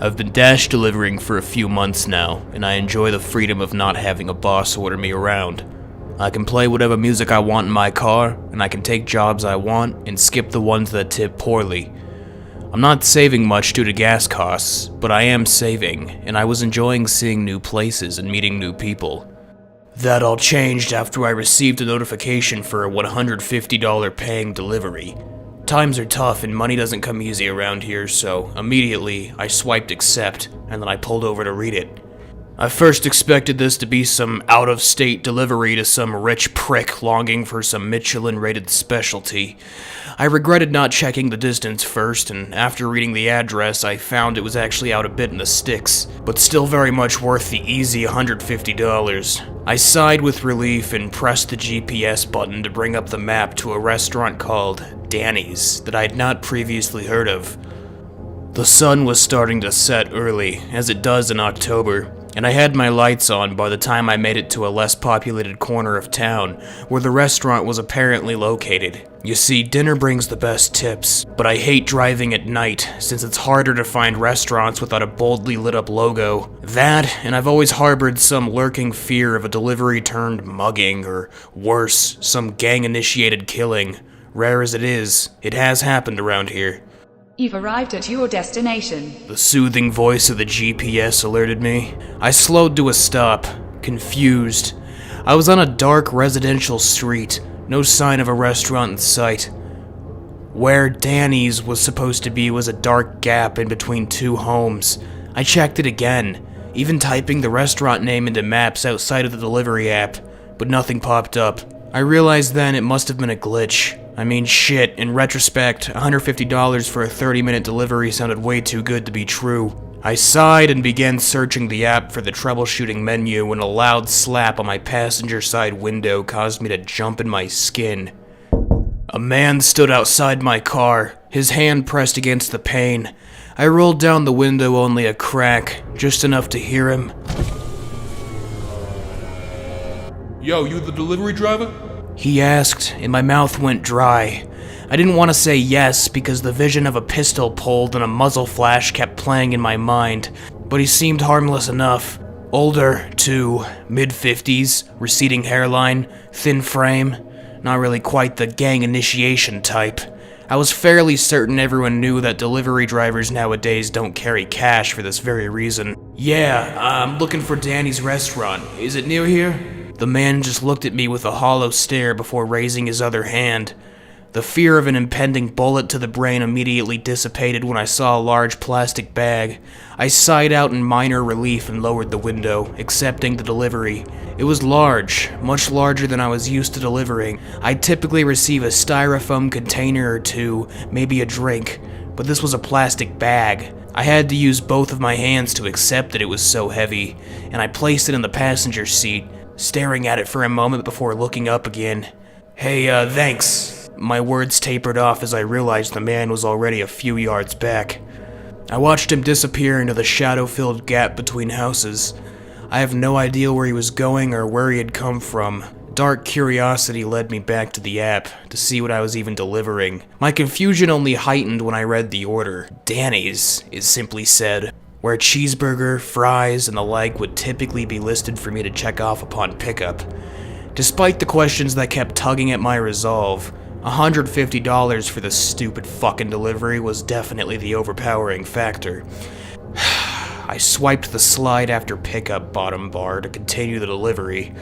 I've been dash delivering for a few months now, and I enjoy the freedom of not having a boss order me around. I can play whatever music I want in my car, and I can take jobs I want and skip the ones that tip poorly. I'm not saving much due to gas costs, but I am saving, and I was enjoying seeing new places and meeting new people. That all changed after I received a notification for a $150 paying delivery. Times are tough and money doesn't come easy around here, so immediately I swiped accept, and then I pulled over to read it. I first expected this to be some out-of-state delivery to some rich prick longing for some Michelin-rated specialty. I regretted not checking the distance first, and after reading the address, I found it was actually out a bit in the sticks, but still very much worth the easy $150. I sighed with relief and pressed the GPS button to bring up the map to a restaurant called Danny's that I had not previously heard of. The sun was starting to set early, as it does in October, and I had my lights on by the time I made it to a less populated corner of town, where the restaurant was apparently located. You see, dinner brings the best tips, but I hate driving at night, since it's harder to find restaurants without a boldly lit up logo. That, and I've always harbored some lurking fear of a delivery turned mugging, or worse, some gang-initiated killing. Rare as it is, it has happened around here. You've arrived at your destination. The soothing voice of the GPS alerted me. I slowed to a stop, confused. I was on a dark residential street, no sign of a restaurant in sight. Where Danny's was supposed to be was a dark gap in between two homes. I checked it again, even typing the restaurant name into maps outside of the delivery app, but nothing popped up. I realized then it must have been a glitch. I mean, shit, in retrospect, $150 for a 30-minute delivery sounded way too good to be true. I sighed and began searching the app for the troubleshooting menu when a loud slap on my passenger side window caused me to jump in my skin. A man stood outside my car, his hand pressed against the pane. I rolled down the window only a crack, just enough to hear him. Yo, you the delivery driver? He asked, and my mouth went dry. I didn't want to say yes because the vision of a pistol pulled and a muzzle flash kept playing in my mind, but he seemed harmless enough. Older, too, mid-50s, receding hairline, thin frame, not really quite the gang initiation type. I was fairly certain everyone knew that delivery drivers nowadays don't carry cash for this very reason. Yeah, I'm looking for Danny's restaurant. Is it near here? The man just looked at me with a hollow stare before raising his other hand. The fear of an impending bullet to the brain immediately dissipated when I saw a large plastic bag. I sighed out in minor relief and lowered the window, accepting the delivery. It was large, much larger than I was used to delivering. I'd typically receive a styrofoam container or two, maybe a drink, but this was a plastic bag. I had to use both of my hands to accept that it was so heavy, and I placed it in the passenger seat, staring at it for a moment before looking up again. Hey, thanks. My words tapered off as I realized the man was already a few yards back. I watched him disappear into the shadow-filled gap between houses. I have no idea where he was going or where he had come from. Dark curiosity led me back to the app to see what I was even delivering. My confusion only heightened when I read the order. Danny's, it simply said, where cheeseburger, fries, and the like would typically be listed for me to check off upon pickup. Despite the questions that kept tugging at my resolve, $150 for this stupid fucking delivery was definitely the overpowering factor. I swiped the slide after pickup bottom bar to continue the delivery.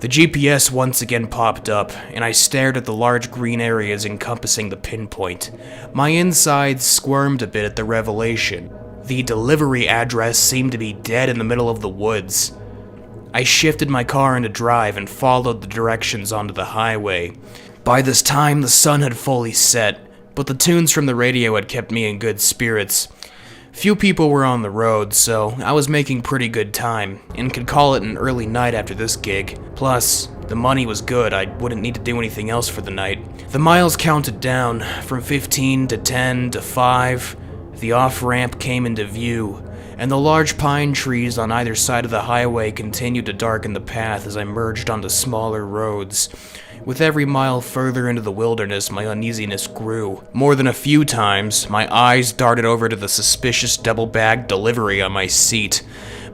The GPS once again popped up, and I stared at the large green areas encompassing the pinpoint. My insides squirmed a bit at the revelation. The delivery address seemed to be dead in the middle of the woods. I shifted my car into drive and followed the directions onto the highway. By this time, the sun had fully set, but the tunes from the radio had kept me in good spirits. Few people were on the road, so I was making pretty good time, and could call it an early night after this gig. Plus, the money was good, I wouldn't need to do anything else for the night. The miles counted down, from 15 to 10 to 5. The off-ramp came into view, and the large pine trees on either side of the highway continued to darken the path as I merged onto smaller roads. With every mile further into the wilderness, my uneasiness grew. More than a few times, my eyes darted over to the suspicious double-bagged delivery on my seat.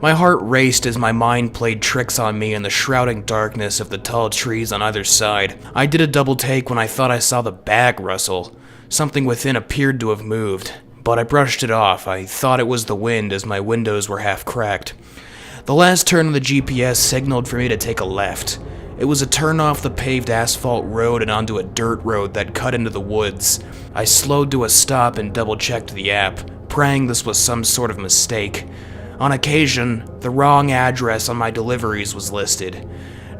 My heart raced as my mind played tricks on me in the shrouding darkness of the tall trees on either side. I did a double take when I thought I saw the bag rustle. Something within appeared to have moved, but I brushed it off. I thought it was the wind as my windows were half cracked. The last turn on the GPS signaled for me to take a left. It was a turn off the paved asphalt road and onto a dirt road that cut into the woods. I slowed to a stop and double-checked the app, praying this was some sort of mistake. On occasion, the wrong address on my deliveries was listed.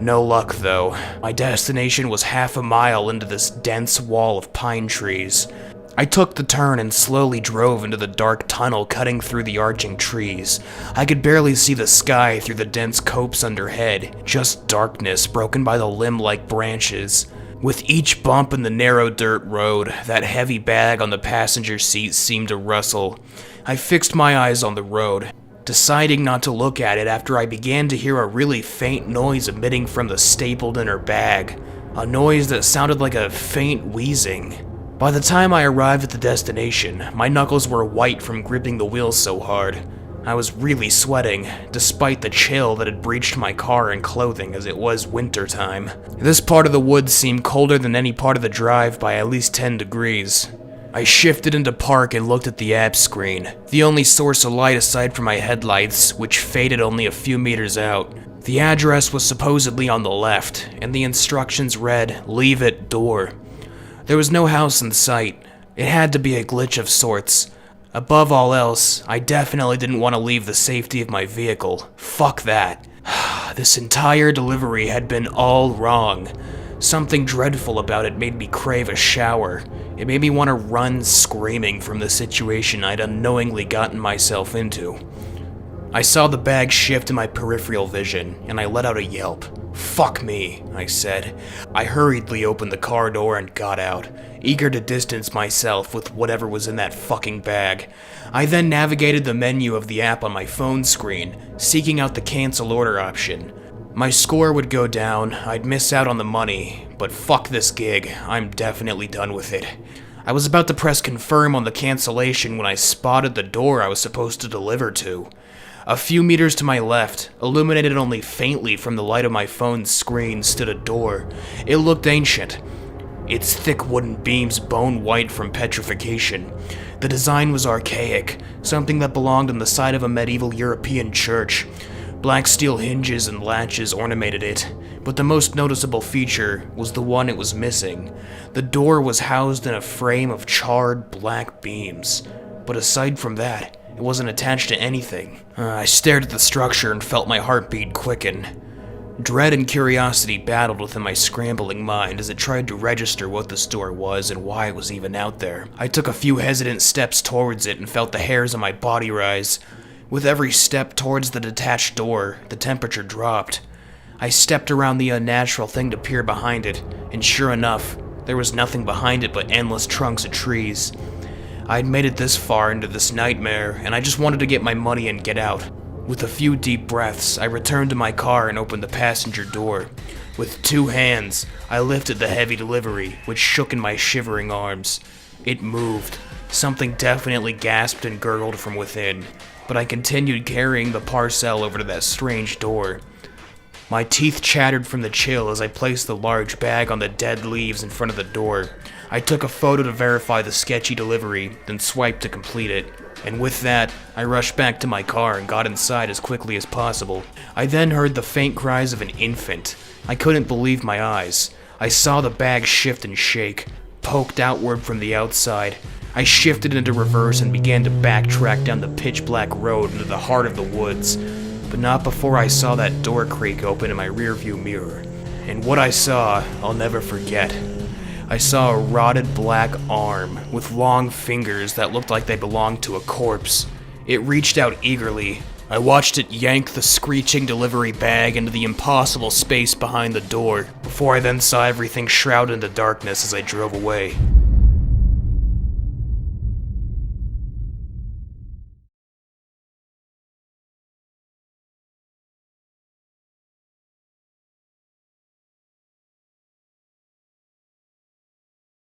No luck, though. My destination was half a mile into this dense wall of pine trees. I took the turn and slowly drove into the dark tunnel cutting through the arching trees. I could barely see the sky through the dense copse underhead, just darkness broken by the limb-like branches. With each bump in the narrow dirt road, that heavy bag on the passenger seat seemed to rustle. I fixed my eyes on the road, deciding not to look at it after I began to hear a really faint noise emitting from the stapled inner bag. A noise that sounded like a faint wheezing. By the time I arrived at the destination, my knuckles were white from gripping the wheel so hard. I was really sweating, despite the chill that had breached my car and clothing as it was winter time. This part of the woods seemed colder than any part of the drive by at least 10 degrees. I shifted into park and looked at the app screen, the only source of light aside from my headlights, which faded only a few meters out. The address was supposedly on the left, and the instructions read, "Leave at door." There was no house in sight. It had to be a glitch of sorts. Above all else, I definitely didn't want to leave the safety of my vehicle. Fuck that. This entire delivery had been all wrong. Something dreadful about it made me crave a shower. It made me want to run screaming from the situation I'd unknowingly gotten myself into. I saw the bag shift in my peripheral vision, and I let out a yelp. "Fuck me," I said. I hurriedly opened the car door and got out, eager to distance myself with whatever was in that fucking bag. I then navigated the menu of the app on my phone screen, seeking out the cancel order option. My score would go down, I'd miss out on the money, but fuck this gig, I'm definitely done with it. I was about to press confirm on the cancellation when I spotted the door I was supposed to deliver to. A few meters to my left, illuminated only faintly from the light of my phone's screen, stood a door. It looked ancient, its thick wooden beams bone white from petrification. The design was archaic, something that belonged on the side of a medieval European church. Black steel hinges and latches ornamented it, but the most noticeable feature was the one it was missing. The door was housed in a frame of charred black beams, but aside from that, it wasn't attached to anything. I stared at the structure and felt my heartbeat quicken. Dread and curiosity battled within my scrambling mind as it tried to register what this door was and why it was even out there. I took a few hesitant steps towards it and felt the hairs on my body rise. With every step towards the detached door, the temperature dropped. I stepped around the unnatural thing to peer behind it, and sure enough, there was nothing behind it but endless trunks of trees. I'd made it this far into this nightmare, and I just wanted to get my money and get out. With a few deep breaths, I returned to my car and opened the passenger door. With 2 hands, I lifted the heavy delivery, which shook in my shivering arms. It moved. Something definitely gasped and gurgled from within, but I continued carrying the parcel over to that strange door. My teeth chattered from the chill as I placed the large bag on the dead leaves in front of the door. I took a photo to verify the sketchy delivery, then swiped to complete it. And with that, I rushed back to my car and got inside as quickly as possible. I then heard the faint cries of an infant. I couldn't believe my eyes. I saw the bag shift and shake, poked outward from the outside. I shifted into reverse and began to backtrack down the pitch-black road into the heart of the woods. But not before I saw that door creak open in my rearview mirror. And what I saw, I'll never forget. I saw a rotted black arm with long fingers that looked like they belonged to a corpse. It reached out eagerly. I watched it yank the screeching delivery bag into the impossible space behind the door, before I then saw everything shrouded in the darkness as I drove away.